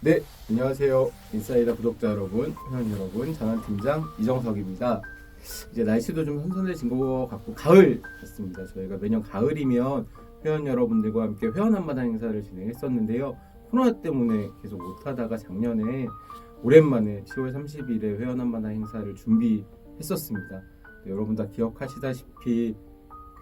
네, 안녕하세요. 인사이더 구독자 여러분, 회원 여러분, 전환팀장 이정석입니다. 이제 날씨도 좀 선선해진 것 같고 가을 같습니다. 저희가 매년 가을이면 회원 여러분들과 함께 회원 한마당 행사를 진행했었는데요. 코로나 때문에 계속 못하다가 작년에 오랜만에 10월 30일에 회원 한마당 행사를 준비했었습니다. 네, 여러분 다 기억하시다시피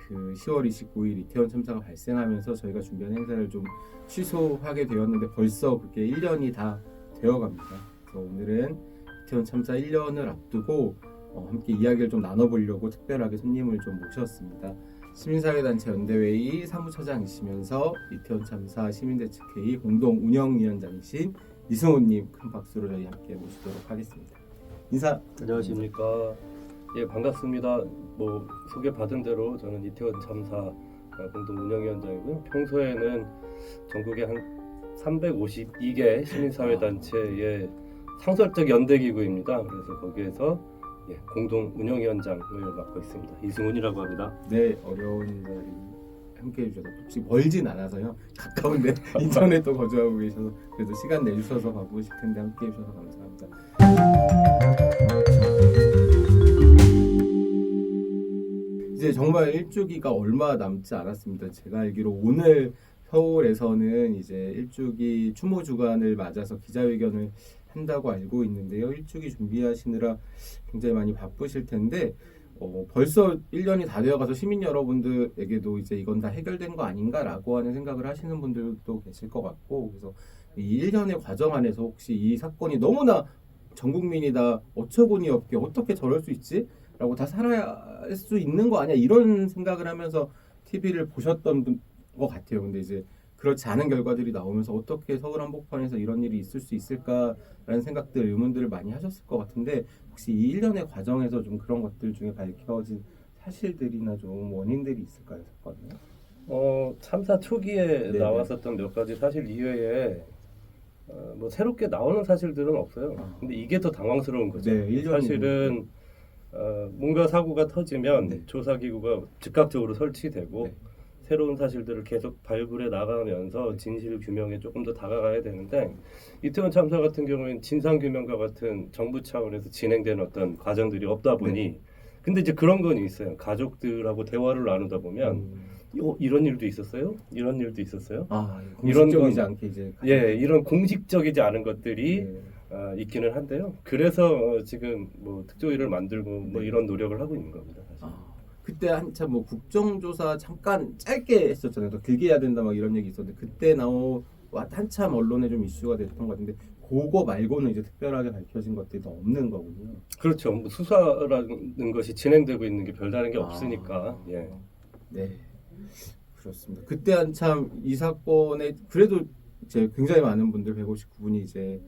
그 10월 29일 이태원 참사가 발생하면서 저희가 준비한 행사를 좀 취소하게 되었는데 벌써 그게 1년이 다 되어갑니다. 그래서 오늘은 이태원 참사 1년을 앞두고 함께 이야기를 좀 나눠보려고 특별하게 손님을 좀 모셨습니다. 시민사회단체 연대회의 사무처장이시면서 이태원 참사 시민대책회의 공동 운영위원장이신 이승훈님 큰 박수로 저희 함께 모시도록 하겠습니다. 인사. 안녕하십니까. 예, 반갑습니다. 뭐 소개받은 대로 저는 이태원 참사 공동 운영위원장이고요. 평소에는 전국에 한 352개 시민사회단체의 상설적 연대기구입니다. 그래서 거기에서 공동 운영위원장을 맡고 있습니다. 이승훈이라고 합니다. 네, 어려운 자리 함께 해주셔서 혹시 멀진 않아서요. 가까운데 인천에 또 거주하고 계셔서 그래도 시간 내주셔서 가보실 텐데 함께 해주셔서 감사합니다. 이제 정말 일주기가 얼마 남지 않았습니다. 제가 알기로 오늘 서울에서는 이제 일주기 추모 주간을 맞아서 기자회견을 한다고 알고 있는데요. 일주기 준비하시느라 굉장히 많이 바쁘실 텐데 벌써 1년이 다 되어가서 시민 여러분들에게도 이제 이건 다 해결된 거 아닌가라고 하는 생각을 하시는 분들도 계실 것 같고, 그래서 이 1년의 과정 안에서 혹시 이 사건이 너무나 전 국민이 다 어처구니 없게 어떻게 저럴 수 있지? 라고 다 살아야 할 수 있는 거 아니야? 이런 생각을 하면서 TV를 보셨던 것 같아요. 근데 이제 그렇지 않은 결과들이 나오면서 어떻게 서울 한복판에서 이런 일이 있을 수 있을까라는 생각들, 의문들을 많이 하셨을 것 같은데 혹시 이 1년의 과정에서 좀 그런 것들 중에 밝혀진 사실들이나 좀 원인들이 있을까요? 사건에? 참사 초기에 네네. 나왔었던 몇 가지 사실 이외에 뭐 새롭게 나오는 사실들은 없어요. 근데 이게 더 당황스러운 거죠. 네, 1년이면. 사실은 뭔가 사고가 터지면 네. 조사기구가 즉각적으로 설치되고 네. 새로운 사실들을 계속 발굴해 나가면서 진실 규명에 조금 더 다가가야 되는데 이태원 참사 같은 경우에는 진상 규명과 같은 정부 차원에서 진행되는 어떤 과정들이 없다 보니 근데 이제 그런 건 있어요. 가족들하고 대화를 나누다 보면 이런 일도 있었어요? 이런 일도 있었어요? 공식적이지 이런 건- 않게 이제 이런 공식적이지 않은 것들이 네. 있기는 한데요. 그래서 지금 뭐 특조위를 만들고 뭐 네. 이런 노력을 하고 있는 겁니다. 사실. 그때 한참 뭐 국정조사 잠깐 짧게 했었잖아요. 더 길게 해야 된다 막 이런 얘기 있었는데 그때 한참 언론에 좀 이슈가 됐던 것 같은데 그거 말고는 이제 특별하게 밝혀진 것들이 더 없는 거군요. 그렇죠. 뭐 수사라는 것이 진행되고 있는 게 별다른 게 없으니까. 예. 네, 그렇습니다. 그때 한참 이 사건에 그래도 이제 굉장히 많은 분들 159분이 이제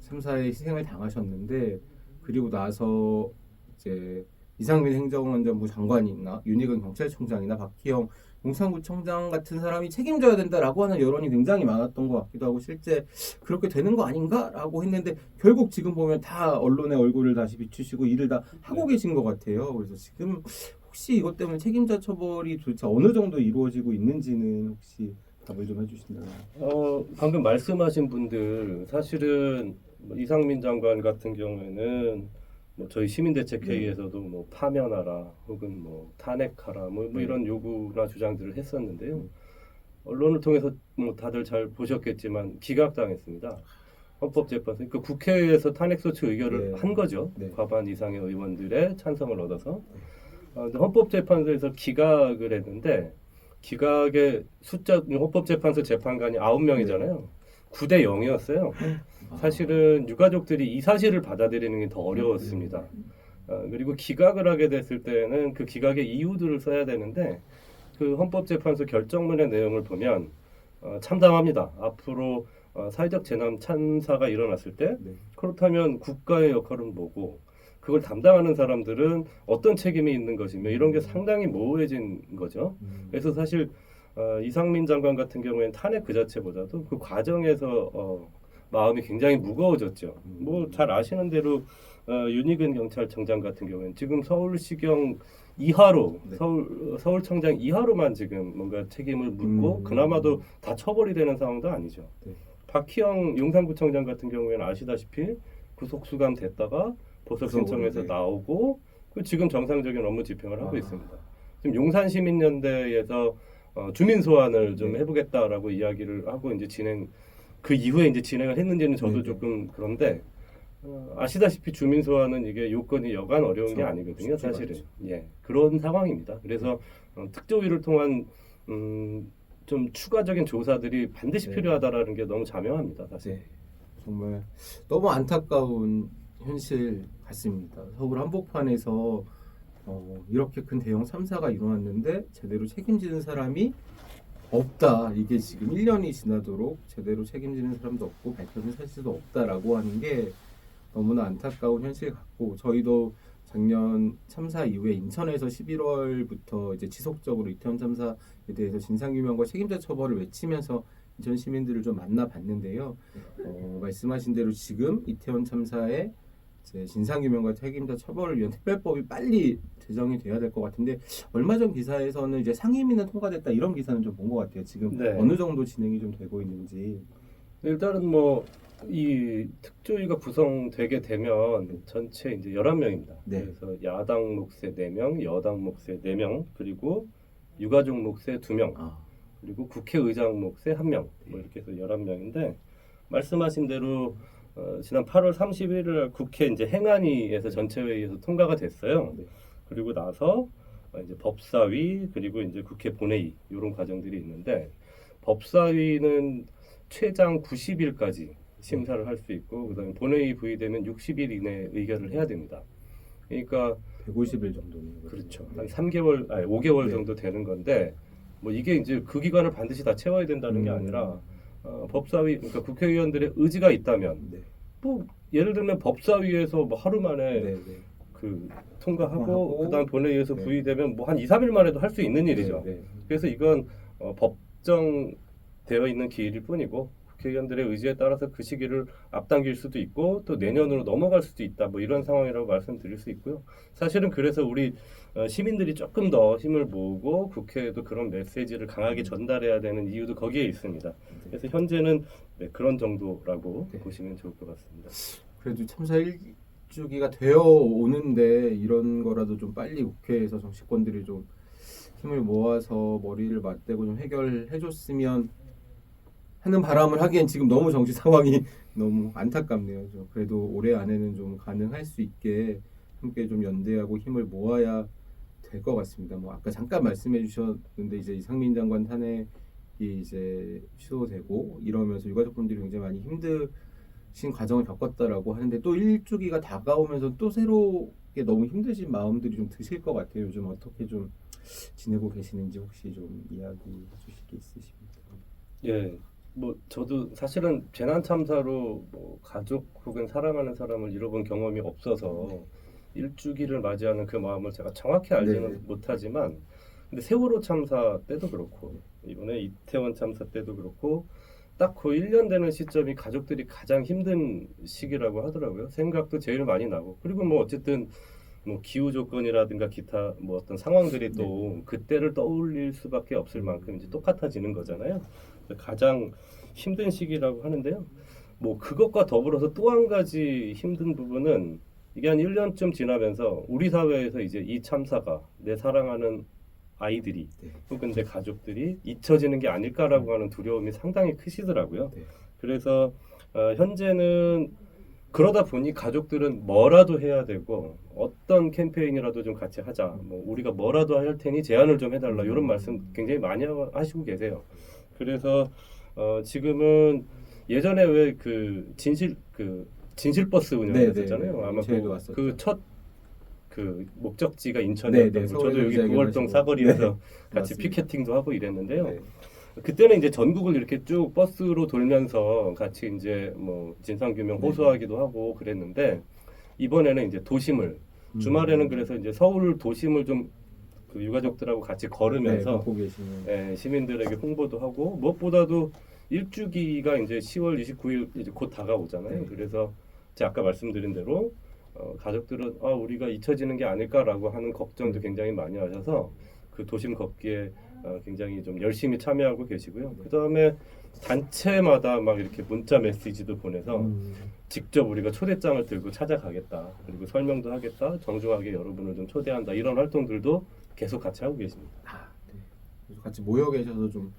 참사에 희생을 당하셨는데 그리고 나서 이제 이상민 행정안전부 장관이나 윤희근 경찰청장이나 박희영 용산구청장 같은 사람이 책임져야 된다라고 하는 여론이 굉장히 많았던 것 같기도 하고 실제 그렇게 되는 거 아닌가라고 했는데 결국 지금 보면 다 언론의 얼굴을 다시 비추시고 일을 다 하고 계신 것 같아요. 그래서 지금 혹시 이것 때문에 책임자 처벌이 도대체 어느 정도 이루어지고 있는지는 혹시 답을 좀 해주신다면. 방금 말씀하신 분들 사실은 뭐 이상민 장관 같은 경우에는 뭐 저희 시민대책회의에서도 뭐 파면하라 혹은 뭐 탄핵하라 뭐 이런 요구나 주장들을 했었는데요. 언론을 통해서 뭐 다들 잘 보셨겠지만 기각당했습니다. 헌법재판소 그 국회에서 탄핵소추 의결을 네. 한 거죠. 네. 과반 이상의 의원들의 찬성을 얻어서 근데 헌법재판소에서 기각을 했는데 기각의 숫자 헌법재판소 재판관이 9명이잖아요. 9대 0이었어요. 사실은 유가족들이 이 사실을 받아들이는 게 더 어려웠습니다. 그리고 기각을 하게 됐을 때는 그 기각의 이유들을 써야 되는데 그 헌법재판소 결정문의 내용을 보면 참담합니다. 앞으로 사회적 재난 참사가 일어났을 때 그렇다면 국가의 역할은 뭐고 그걸 담당하는 사람들은 어떤 책임이 있는 것이며 이런 게 상당히 모호해진 거죠. 그래서 사실 이상민 장관 같은 경우에는 탄핵 그 자체보다도 그 과정에서 마음이 굉장히 무거워졌죠. 뭐 잘 아시는 대로 윤희근 경찰청장 같은 경우에는 지금 서울시경 이하로 서울청장 이하로만 지금 뭔가 책임을 묻고 그나마도 다 처벌이 되는 상황도 아니죠. 박희영 용산구청장 같은 경우에는 아시다시피 구속 수감 됐다가 보석 신청해서 네. 나오고 지금 정상적인 업무 집행을 하고 아. 있습니다. 지금 용산시민연대에서 주민 소환을 좀 네. 해보겠다라고 이야기를 하고 이제 그 이후에 이제 진행을 했는지는 저도 네. 조금 그런데 아시다시피 주민 소환은 이게 요건이 여간 어려운 게 그렇죠. 아니거든요, 쉽지가 사실은. 않죠. 예, 그런 상황입니다. 그래서 특조위를 통한 좀 추가적인 조사들이 반드시 네. 필요하다라는 게 너무 자명합니다, 사실. 네. 정말 너무 안타까운 현실 같습니다. 서울 한복판에서 이렇게 큰 대형 참사가 일어났는데 제대로 책임지는 사람이 없다. 이게 지금 1년이 지나도록 제대로 책임지는 사람도 없고 밝혀진 사실도 없다라고 하는 게 너무나 안타까운 현실 같고 저희도 작년 참사 이후에 인천에서 11월부터 이제 지속적으로 이태원 참사에 대해서 진상규명과 책임자 처벌을 외치면서 인천 시민들을 좀 만나봤는데요. 말씀하신 대로 지금 이태원 참사의 이제 진상규명과 책임자 처벌을 위한 특별법이 빨리 제정이 돼야 될 것 같은데 얼마 전 기사에서는 이제 상임위는 통과됐다 이런 기사는 좀 본 것 같아요. 지금 네. 어느 정도 진행이 좀 되고 있는지. 일단은 이 특조위가 구성되게 되면 전체 이제 11명입니다. 네. 그래서 야당 몫의 4명, 여당 몫의 4명, 그리고 유가족 몫의 2명, 그리고 국회의장 몫의 1명, 이렇게 해서 11명인데 말씀하신 대로 지난 8월 31일 날 국회 이제 행안위에서 전체 회의에서 통과가 됐어요. 네. 그리고 나서 이제 법사위 그리고 이제 국회 본회의 이런 과정들이 있는데 법사위는 최장 90일까지 심사를 할 수 있고 그다음에 본회의 부의되면 60일 이내에 의결을 해야 됩니다. 그러니까 150일 정도네요. 그렇죠. 한 5개월 네. 정도 되는 건데 이게 이제 그 기간을 반드시 다 채워야 된다는 게 음. 아니라 법사위 그러니까 국회의원들의 의지가 있다면 네. 예를 들면 법사위에서 하루 만에 네. 그 통과하고 통과하고, 그다음 본회의에서 네. 부의되면 한 2, 3일 만에도 할 수 있는 일이죠. 네. 그래서 이건 법정되어 있는 기일일 뿐이고 국회의원들의 의지에 따라서 그 시기를 앞당길 수도 있고 또 내년으로 넘어갈 수도 있다. 이런 상황이라고 말씀드릴 수 있고요. 사실은 그래서 우리 시민들이 조금 더 힘을 모으고 국회에도 그런 메시지를 강하게 전달해야 되는 이유도 거기에 있습니다. 그래서 현재는 그런 정도라고 네. 보시면 좋을 것 같습니다. 그래도 참사 1주기가 되어 오는데 이런 거라도 좀 빨리 국회에서 정치권들이 좀 힘을 모아서 머리를 맞대고 좀 해결해 줬으면 하는 바람을 하기엔 지금 너무 정치 상황이 너무 안타깝네요. 그래도 올해 안에는 좀 가능할 수 있게 함께 좀 연대하고 힘을 모아야 될 것 같습니다. 아까 잠깐 말씀해 주셨는데 이제 이상민 장관 탄핵이 이제 취소되고 이러면서 유가족분들이 굉장히 많이 힘드신 과정을 겪었다라고 하는데 또 1주기가 다가오면서 또 새롭게 너무 힘드신 마음들이 좀 드실 것 같아요. 요즘 어떻게 좀 지내고 계시는지 혹시 좀 이야기해 주실 게 있으십니까? 예. 저도 사실은 재난 참사로 가족 혹은 사랑하는 사람을 잃어본 경험이 없어서 1주기를 맞이하는 그 마음을 제가 정확히 알지는 네. 못하지만 근데 세월호 참사 때도 그렇고 이번에 이태원 참사 때도 그렇고 딱 그 1년 되는 시점이 가족들이 가장 힘든 시기라고 하더라고요. 생각도 제일 많이 나고 그리고 어쨌든 기후 조건이라든가 기타 어떤 상황들이 또 그때를 떠올릴 수밖에 없을 만큼 이제 똑같아지는 거잖아요. 가장 힘든 시기라고 하는데요. 그것과 더불어서 또 한 가지 힘든 부분은 이게 한 1년쯤 지나면서 우리 사회에서 이제 이 참사가 내 사랑하는 아이들이 혹은 내 가족들이 잊혀지는 게 아닐까라고 하는 두려움이 상당히 크시더라고요. 네. 그래서 현재는 그러다 보니 가족들은 뭐라도 해야 되고 어떤 캠페인이라도 좀 같이 하자. 우리가 뭐라도 할 테니 제안을 좀 해달라. 이런 말씀 굉장히 많이 하시고 계세요. 그래서 지금은 예전에 왜 진실버스 운영했었잖아요. 아마 그첫 목적지가 인천이었다고. 저도 여기 9월동 사거리에서 같이 피켓팅도 하고 이랬는데요. 그때는 이제 전국을 이렇게 쭉 버스로 돌면서 같이 이제 진상규명 호소하기도 하고 그랬는데 이번에는 이제 도심을 주말에는 그래서 이제 서울 도심을 좀 그 유가족들하고 같이 걸으면서 시민들에게 홍보도 하고 무엇보다도 1주기가 이제 10월 29일 이제 곧 다가오잖아요. 그래서 제가 아까 말씀드린 대로 가족들은 우리가 잊혀지는 게 아닐까라고 하는 걱정도 굉장히 많이 하셔서 그 도심 걷기에 굉장히 좀 열심히 참여하고 계시고요. 그 다음에 단체마다 막 이렇게 문자 메시지도 보내서 직접 우리가 초대장을 들고 찾아가겠다. 그리고 설명도 하겠다. 정중하게 여러분을 좀 초대한다. 이런 활동들도 계속 같이 하고 계십니다. 네. 그래서 같이 모여 계셔서 좀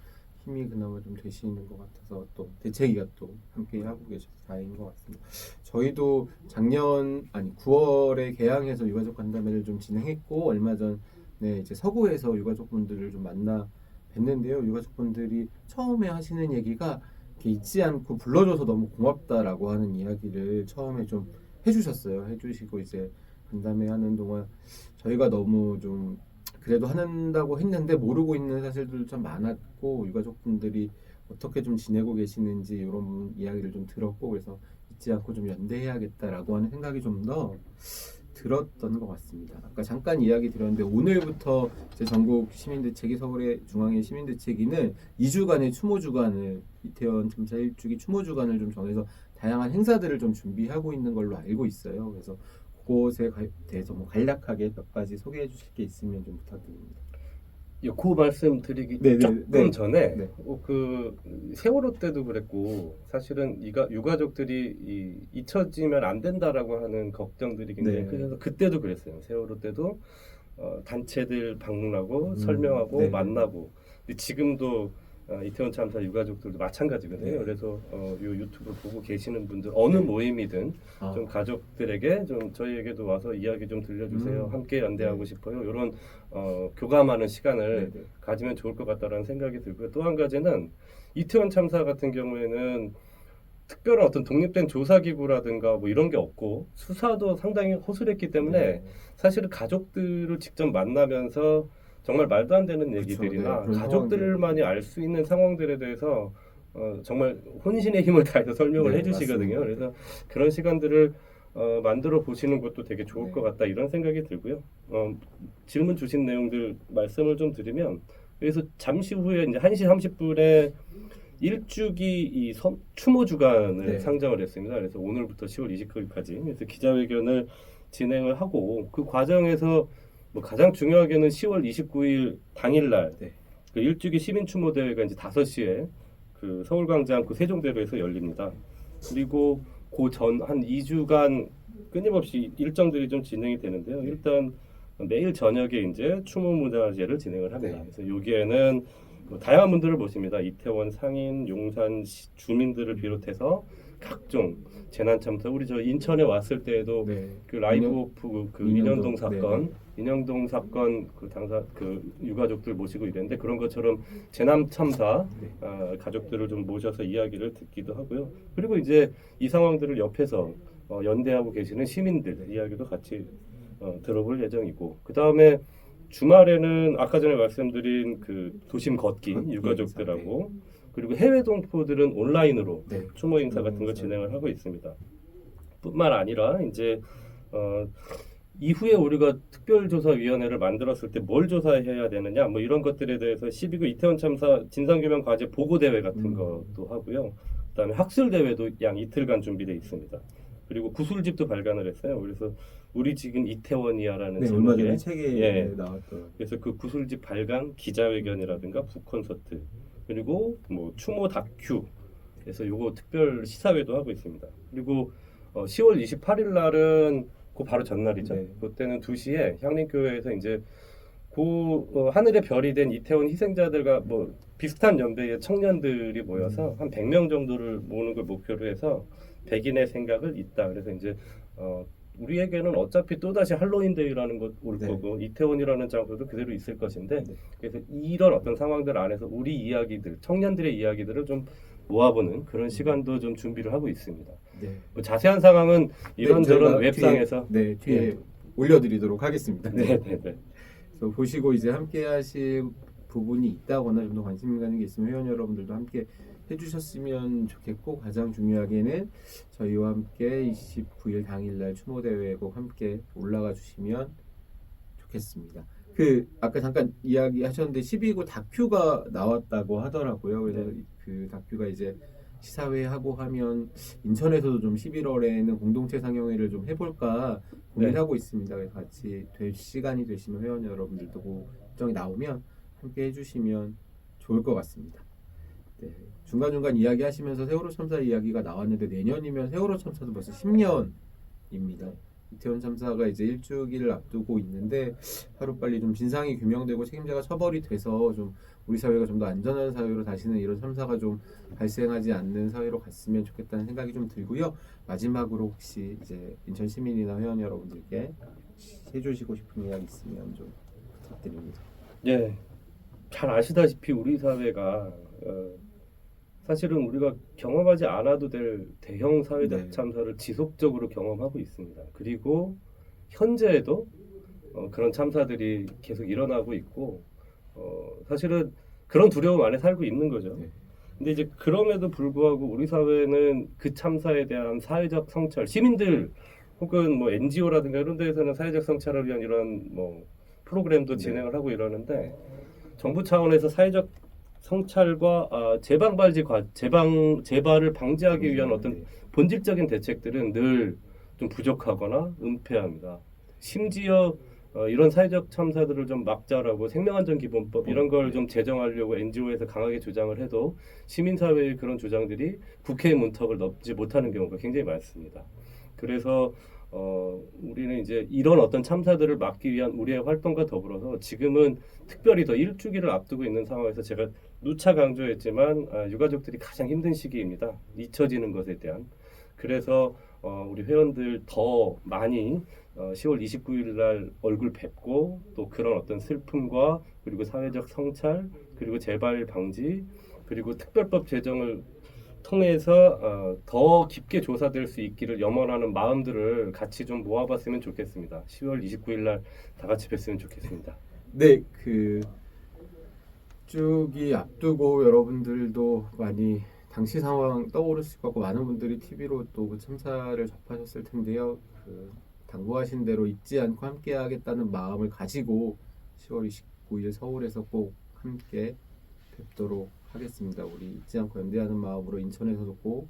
힘이 그나마 좀 되시는 것 같아서 또 대책위가 또 함께 하고 계셔서 다행인 것 같습니다. 저희도 작년 9월에 개항해서 유가족 간담회를 좀 진행했고 얼마 전에 이제 서구에서 유가족분들을 좀 만나 뵀는데요. 유가족분들이 처음에 하시는 얘기가 이렇게 잊지 않고 불러줘서 너무 고맙다라고 하는 이야기를 처음에 좀 해주셨어요. 해주시고 이제 간담회 하는 동안 저희가 너무 좀 그래도 한다고 했는데 모르고 있는 사실들도 참 많았고 유가족분들이 어떻게 좀 지내고 계시는지 이런 이야기를 좀 들었고 그래서 잊지 않고 좀 연대해야겠다라고 하는 생각이 좀 더 들었던 것 같습니다. 아까 잠깐 이야기 드렸는데 오늘부터 이제 전국 시민대책위 서울의 중앙의 시민대책위는 2주간의 추모주간을 이태원 참사 1주기 추모주간을 좀 정해서 다양한 행사들을 좀 준비하고 있는 걸로 알고 있어요. 그래서 그것에 대해서 뭐 간략하게 몇 가지 소개해 주실 게 있으면 좀 부탁드립니다. 그 말씀 드리기 네네, 조금 네. 전에 네. 그 세월호 때도 그랬고 사실은 유가족들이 잊혀지면 안 된다라고 하는 걱정들이 굉장히 네. 크셔서 그때도 그랬어요. 세월호 때도 단체들 방문하고 설명하고 네. 만나고 근데 지금도 이태원 참사 유가족들도 마찬가지거든요. 네. 그래서 요 유튜브 보고 계시는 분들 어느 모임이든 좀 가족들에게 좀 저희에게도 와서 이야기 좀 들려주세요. 함께 연대하고 싶어요. 이런 교감하는 시간을 네. 가지면 좋을 것 같다라는 생각이 들고요. 또 한 가지는 이태원 참사 같은 경우에는 특별한 어떤 독립된 조사기구라든가 뭐 이런 게 없고 수사도 상당히 허술했기 때문에 네. 사실은 가족들을 직접 만나면서 정말 말도 안 되는 그쵸, 얘기들이나 네, 그런 가족들만이 알 수 있는 상황들에 대해서 정말 혼신의 힘을 다해서 설명을 네, 해주시거든요. 맞습니다. 그래서 그런 시간들을 만들어 보시는 것도 되게 좋을 네. 것 같다 이런 생각이 들고요. 질문 주신 내용들 말씀을 좀 드리면 그래서 잠시 후에 이제 1시 30분에 1주기 추모 주간을 네. 상정을 했습니다. 그래서 오늘부터 10월 29일까지 그래서 기자회견을 진행을 하고 그 과정에서 뭐 가장 중요하게는 10월 29일 당일날 네. 그 1주기 시민 추모 대회가 이제 5시에 그 서울광장 그 세종대로에서 열립니다. 그리고 그 전 한 2주간 끊임없이 일정들이 좀 진행이 되는데요. 일단 매일 저녁에 이제 추모 문화제를 진행을 합니다. 네. 그래서 여기에는 뭐 다양한 분들을 모십니다. 이태원 상인, 용산 주민들을 비롯해서 각종 재난 참사 우리 저 인천에 왔을 때에도 네. 그 라이브 오프 그 인현동 사건, 네. 인현동 사건 그 당사 그 유가족들 모시고 이랬는데 그런 것처럼 재난 참사 네. 가족들을 좀 모셔서 이야기를 듣기도 하고요. 그리고 이제 이 상황들을 옆에서 연대하고 계시는 시민들 이야기도 같이 들어볼 예정이고 그 다음에 주말에는 아까 전에 말씀드린 그 도심 걷기 유가족들하고 그리고 해외 동포들은 온라인으로 네. 추모 행사 같은 걸 진행을 하고 있습니다. 뿐만 아니라 이제 이후에 우리가 특별조사위원회를 만들었을 때 뭘 조사해야 되느냐 뭐 이런 것들에 대해서 12구 이태원 참사 진상규명 과제 보고대회 같은 것도 하고요. 그다음에 학술대회도 양 이틀간 준비되어 있습니다. 그리고 구술집도 발간을 했어요. 그래서 우리 지금 이태원이야라는 네, 얼마 전에 제목의 책에 나왔던. 그래서 그 구술집 발간 기자회견이라든가 북콘서트 그리고 뭐 추모 다큐 그래서 요거 특별 시사회도 하고 있습니다. 그리고 10월 28일 날은 그 바로 전날이죠. 네. 그때는 2시에 향림교회에서 이제 하늘의 별이 된 이태원 희생자들과 뭐 비슷한 연배의 청년들이 모여서 한 100명 정도를 모으는 걸 목표로 해서 백인의 생각을 잇다. 그래서 이제 우리에게는 어차피 또다시 할로윈데이라는 것 올 네. 거고 이태원이라는 장소도 그대로 있을 것인데 네. 그래서 이런 어떤 상황들 안에서 우리 이야기들, 청년들의 이야기들을 좀 모아보는 그런 시간도 좀 준비를 하고 있습니다. 네. 뭐 자세한 상황은 이런저런 저희가 웹상에서 뒤에 올려드리도록 하겠습니다. 네. 그래서 보시고 이제 함께하실 부분이 있다거나 좀 더 관심 가는 게 있으면 회원 여러분들도 함께 해주셨으면 좋겠고 가장 중요하게는 저희와 함께 29일 당일날 추모대회에 꼭 함께 올라가 주시면 좋겠습니다. 그 아까 잠깐 이야기하셨는데 12구 다큐가 나왔다고 하더라고요. 그래서 그 다큐가 이제 시사회하고 하면 인천에서도 좀 11월에는 공동체 상영회를 좀 해볼까 고민하고 있습니다. 그래서 같이 될 시간이 되시면 회원 여러분들도 그 일정이 나오면 함께 해주시면 좋을 것 같습니다. 네, 중간중간 이야기하시면서 세월호 참사 이야기가 나왔는데 내년이면 세월호 참사도 벌써 10년입니다. 이태원 참사가 이제 일주기를 앞두고 있는데 하루빨리 좀 진상이 규명되고 책임자가 처벌이 돼서 좀 우리 사회가 좀 더 안전한 사회로 다시는 이런 참사가 좀 발생하지 않는 사회로 갔으면 좋겠다는 생각이 좀 들고요. 마지막으로 혹시 이제 인천 시민이나 회원 여러분들께 해주시고 싶은 이야기 있으면 좀 부탁드립니다. 예, 잘 아시다시피 우리 사회가 사실은 우리가 경험하지 않아도 될 대형 사회적 네. 참사를 지속적으로 경험하고 있습니다. 그리고 현재에도 그런 참사들이 계속 일어나고 있고 사실은 그런 두려움 안에 살고 있는 거죠. 네. 근데 이제 그럼에도 불구하고 우리 사회는 그 참사에 대한 사회적 성찰, 시민들 혹은 뭐 NGO라든가 이런 데에서는 사회적 성찰을 위한 이런 뭐 프로그램도 네. 진행을 하고 이러는데 정부 차원에서 사회적 성찰과 재발을 방지하기 위한 어떤 네. 본질적인 대책들은 늘 좀 부족하거나 은폐합니다. 심지어 이런 사회적 참사들을 좀 막자라고 생명안전기본법 이런 걸 좀 제정하려고 NGO에서 강하게 주장을 해도 시민사회의 그런 주장들이 국회의 문턱을 넘지 못하는 경우가 굉장히 많습니다. 그래서 우리는 이제 이런 어떤 참사들을 막기 위한 우리의 활동과 더불어서 지금은 특별히 더 일주기를 앞두고 있는 상황에서 제가 누차 강조했지만 유가족들이 가장 힘든 시기입니다. 잊혀지는 것에 대한. 그래서 우리 회원들 더 많이 10월 29일 날 얼굴 뵙고 또 그런 어떤 슬픔과 그리고 사회적 성찰 그리고 재발 방지 그리고 특별법 제정을 통해서 더 깊게 조사될 수 있기를 염원하는 마음들을 같이 좀 모아봤으면 좋겠습니다. 10월 29일 날 다 같이 뵀으면 좋겠습니다. 네, 그 쭉이 앞두고 여러분들도 많이 당시 상황 떠오르실 것 같고 많은 분들이 TV로 또 그 참사를 접하셨을 텐데요. 그 당부하신 대로 잊지 않고 함께하겠다는 마음을 가지고 10월 29일 서울에서 꼭 함께 뵙도록 하겠습니다. 우리 잊지 않고 연대하는 마음으로 인천에서도 꼭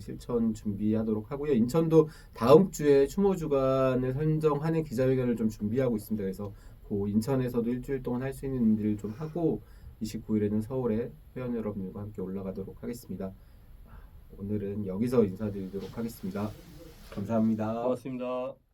실천 준비하도록 하고요. 인천도 다음 주에 추모 주간을 선정하는 기자회견을 좀 준비하고 있습니다. 그래서 그 인천에서도 일주일 동안 할 수 있는 일을 좀 하고 29일에는 서울에 회원 여러분들과 함께 올라가도록 하겠습니다. 오늘은 여기서 인사드리도록 하겠습니다. 감사합니다. 고맙습니다.